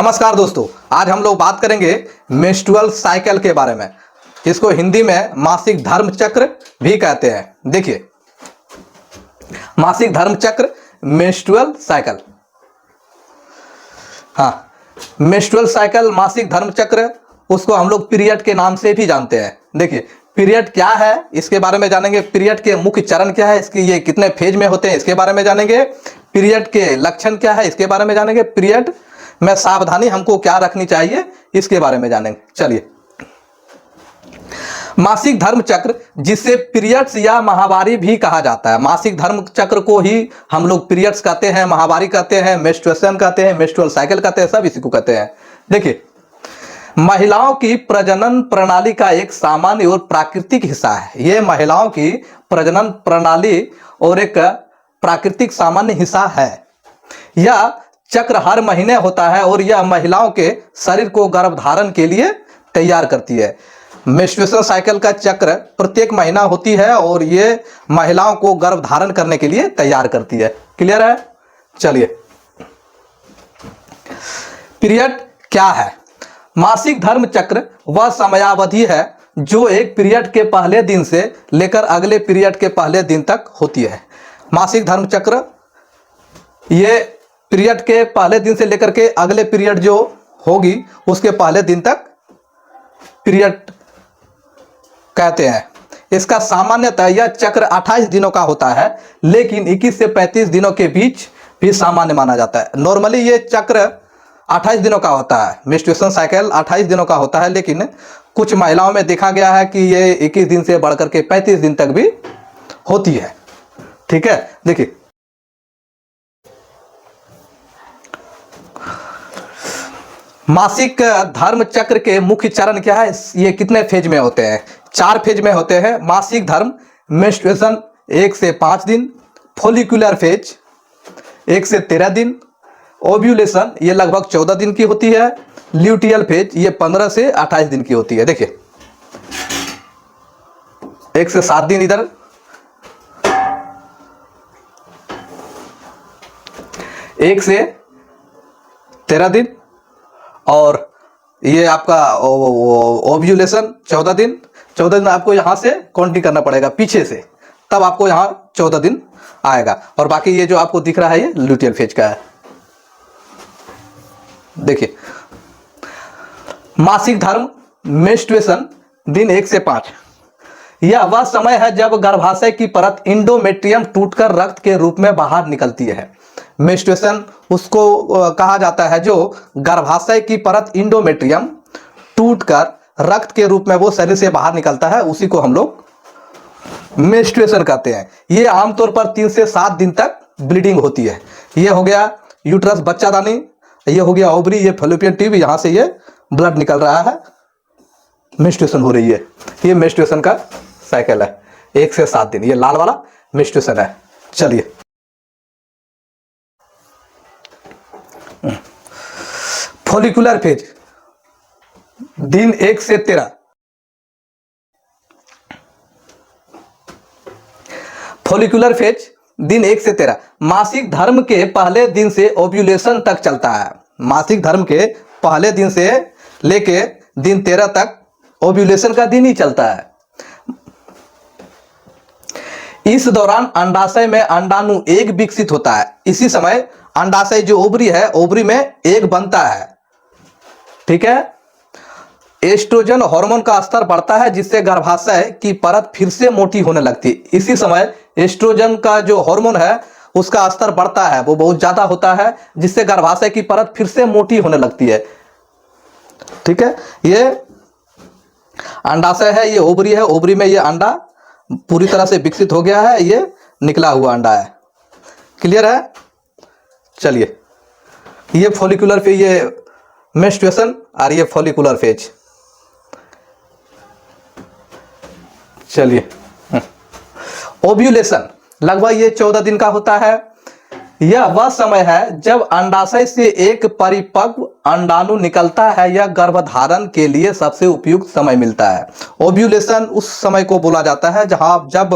नमस्कार दोस्तों, आज हम लोग बात करेंगे मेंस्ट्रुअल साइकिल के बारे में। इसको हिंदी में मासिक धर्म चक्र भी कहते हैं। देखिए, मासिक धर्म चक्र, मेंस्ट्रुअल साइकिल। हाँ, मेंस्ट्रुअल साइकिल, मासिक धर्म चक्र, उसको हम लोग पीरियड के नाम से भी जानते हैं। देखिए, पीरियड क्या है इसके बारे में जानेंगे। पीरियड के मुख्य चरण क्या है, इसकी ये कितने फेज में होते हैं इसके बारे में जानेंगे। पीरियड के लक्षण क्या है इसके बारे में जानेंगे। पीरियड में सावधानी हमको क्या रखनी चाहिए इसके बारे में जानेंगे। चलिए, मासिक धर्म चक्र, जिसे पीरियड्स या माहवारी भी कहा जाता है। मासिक धर्म चक्र को ही हम लोग पीरियड्स कहते हैं, माहवारी कहते हैं, मेंस्ट्रुएशन कहते हैं, मेंस्ट्रुअल साइकिल कहते हैं, सब इसी को कहते हैं। देखिए, महिलाओं की प्रजनन प्रणाली का एक सामान्य और प्राकृतिक हिस्सा है। यह महिलाओं की प्रजनन प्रणाली और एक प्राकृतिक सामान्य हिस्सा है। यह चक्र हर महीने होता है और यह महिलाओं के शरीर को गर्भधारण के लिए तैयार करती है। मेंस्ट्रुएशन साइकिल का चक्र प्रत्येक महीना होती है और ये महिलाओं को गर्भधारण करने के लिए तैयार करती है। क्लियर है? चलिए, पीरियड क्या है? मासिक धर्म चक्र वह समयावधि है जो एक पीरियड के पहले दिन से लेकर अगले पीरियड के पहले दिन तक होती है। मासिक धर्म चक्र ये पीरियड के पहले दिन से लेकर के अगले पीरियड जो होगी उसके पहले दिन तक पीरियड कहते हैं। इसका सामान्यतः यह चक्र 28 दिनों का होता है, लेकिन 21 से 35 दिनों के बीच भी सामान्य माना जाता है। नॉर्मली ये चक्र 28 दिनों का होता है। मेंस्ट्रुएशन साइकिल 28 दिनों का होता है, लेकिन कुछ महिलाओं में देखा गया है कि ये 21 दिन से बढ़कर के 35 दिन तक भी होती है। ठीक है, देखिए, मासिक धर्म चक्र के मुख्य चरण क्या है, ये कितने फेज में होते हैं? 4 फेज में होते हैं। मासिक धर्म, मेंस्ट्रुएशन 1 से 5 दिन, फोलिकुलर फेज 1 से 13 दिन, ओव्यूलेशन ये लगभग 14 दिन की होती है, ल्यूटियल फेज ये 15 से 28 दिन की होती है। देखिए, 1 से 7 दिन इधर, 1 से 13 दिन, और ये आपका ओव्यूलेशन 14 दिन। 14 दिन आपको यहां से काउंटिंग करना पड़ेगा पीछे से, तब आपको यहां 14 दिन आएगा। और बाकी ये जो आपको दिख रहा है ये ल्यूटियल फेज का है। देखिए, मासिक धर्म, मेंस्ट्रुएशन दिन 1 से 5, यह वह समय है जब गर्भाशय की परत इंडोमेट्रियम टूटकर रक्त के रूप में बाहर निकलती है। मेंस्ट्रुएशन उसको कहा जाता है जो गर्भाशय की परत इंडोमेट्रियम टूटकर रक्त के रूप में वो शरीर से बाहर निकलता है, उसी को हम लोग मेंस्ट्रुएशन कहते हैं। ये आमतौर पर 3 से 7 दिन तक ब्लीडिंग होती है। ये हो गया यूट्रस, बच्चादानी, ये हो गया ओवरी, ये फैलोपियन ट्यूब, यहां से ये ब्लड निकल रहा है, मेंस्ट्रुएशन हो रही है। ये मेंस्ट्रुएशन का साइकिल है, 1 से 7 दिन। ये लाल वाला मेंस्ट्रुएशन है। चलिए, फोलिकुलर फेज दिन 1 से 13। फोलिकुलर फेज दिन 1 से 13 मासिक धर्म के पहले दिन से ओव्यूलेशन तक चलता है। मासिक धर्म के पहले दिन से लेके दिन 13 तक ओव्यूलेशन का दिन ही चलता है। इस दौरान अंडाशय में अंडाणु एग विकसित होता है। इसी समय अंडाशय जो ओवरी है, ओवरी में एग बनता है। ठीक है, एस्ट्रोजन हार्मोन का स्तर बढ़ता है जिससे गर्भाशय की परत फिर से मोटी होने लगती है। इसी समय एस्ट्रोजन का जो हार्मोन है उसका स्तर बढ़ता है, वो बहुत ज्यादा होता है, जिससे गर्भाशय की परत फिर से मोटी होने लगती है। ठीक है, ये अंडाशय है, ये ओवरी है, ओवरी में ये अंडा पूरी तरह से विकसित हो गया है, ये निकला हुआ अंडा है। क्लियर है? चलिए, ये फॉलिकुलर फेज, ये मेंस्ट्रुएशन और ये फॉलिकुलर फेज। चलिए, ओव्यूलेशन लगभग ये 14 दिन का होता है। यह वह समय है जब अंडाशय से एक परिपक्व अंडाणु निकलता है। यह गर्भधारण के लिए सबसे उपयुक्त समय मिलता है। ओव्यूलेशन उस समय को बोला जाता है जब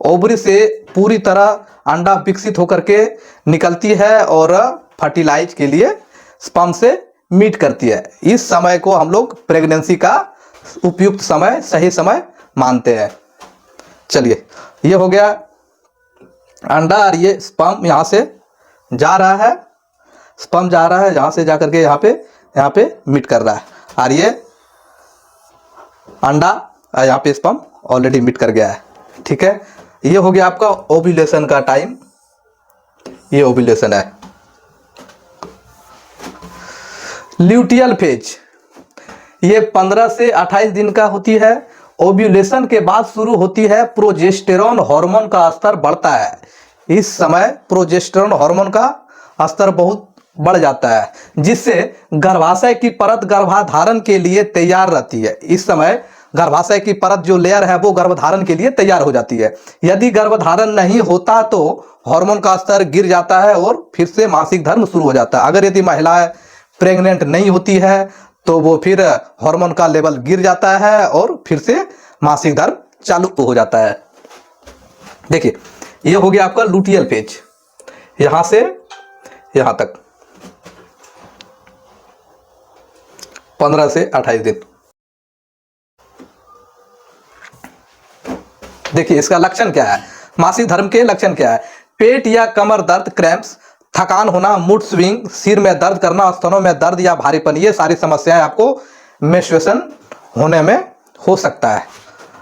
ओवरी से पूरी तरह अंडा विकसित होकर के निकलती है और फर्टिलाइज के लिए स्पर्म से मीट करती है। इस समय को हम लोग प्रेगनेंसी का उपयुक्त समय, सही समय मानते हैं। चलिए, ये हो गया अंडा, और ये स्पर्म यहाँ से जा रहा है, स्पर्म जा रहा है यहाँ से, जा करके यहाँ पे मीट कर रहा है, और ये अंडा यहाँ पे स्पर्म ऑलरेडी मीट कर गया है। ठीक है, ये हो गया आपका ओव्यूलेशन का टाइम, ये ओव्यूलेशन है। ल्यूटियल फेज ये 15 से 28 दिन का होती है। ओव्यूलेशन के बाद शुरू होती है, प्रोजेस्टेरॉन हार्मोन का स्तर बढ़ता है। इस समय प्रोजेस्टेरॉन हार्मोन का स्तर बहुत बढ़ जाता है, जिससे गर्भाशय की परत गर्भाधारण के लिए तैयार रहती है। इस समय गर्भाशय की परत जो लेयर है वो गर्भधारण के लिए तैयार हो जाती है। यदि गर्भधारण नहीं होता तो हार्मोन का स्तर गिर जाता है और फिर से मासिक धर्म शुरू हो जाता है। अगर यदि महिलाएं प्रेग्नेंट नहीं होती है तो वो फिर हार्मोन का लेवल गिर जाता है और फिर से मासिक धर्म चालू हो जाता है। देखिए, ये हो गया आपका लुटियल फेज, यहां से यहां तक 15 से 28 दिन। देखिए, इसका लक्षण क्या है, मासिक धर्म के लक्षण क्या है। पेट या कमर दर्द, क्रैम्प्स, थकान होना, मूड स्विंग, सिर में दर्द करना, स्तनों में दर्द या भारीपन, ये सारी समस्याएं आपको मेंस्ट्रुएशन होने में हो सकता है।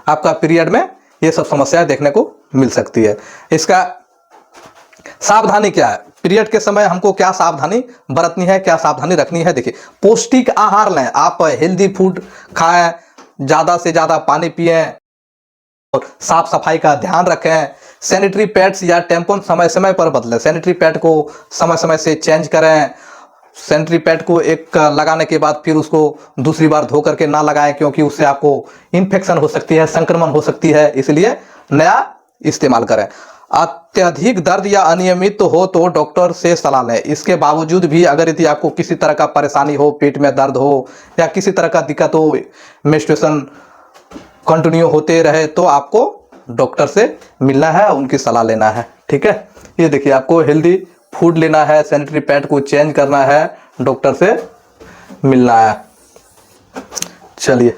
आपका पीरियड में ये सब समस्याएं देखने को मिल सकती है। इसका सावधानी क्या है, पीरियड के समय हमको क्या सावधानी बरतनी है, क्या सावधानी रखनी है। देखिए, पौष्टिक आहार लें, आप हेल्दी फूड खाएं, ज़्यादा से ज़्यादा पानी पिएं और साफ सफाई का ध्यान रखें। सैनिटरी पैड्स या टेम्पन समय समय पर बदलें, सैनिटरी पैड को समय समय से चेंज करें। सैनिटरी पैड को एक लगाने के बाद फिर उसको दूसरी बार धो करके ना लगाएं, क्योंकि उससे आपको इन्फेक्शन हो सकती है, संक्रमण हो सकती है, इसलिए नया इस्तेमाल करें। अत्यधिक दर्द या अनियमित हो तो डॉक्टर से सलाह लें। इसके बावजूद भी अगर यदि आपको किसी तरह का परेशानी हो, पेट में दर्द हो या किसी तरह का दिक्कत हो, मेंस्ट्रुएशन कंटिन्यू होते रहे, तो आपको डॉक्टर से मिलना है, उनकी सलाह लेना है। ठीक है, ये देखिए, आपको हेल्दी फूड लेना है, सैनिटरी पैड को चेंज करना है, डॉक्टर से मिलना है। चलिए।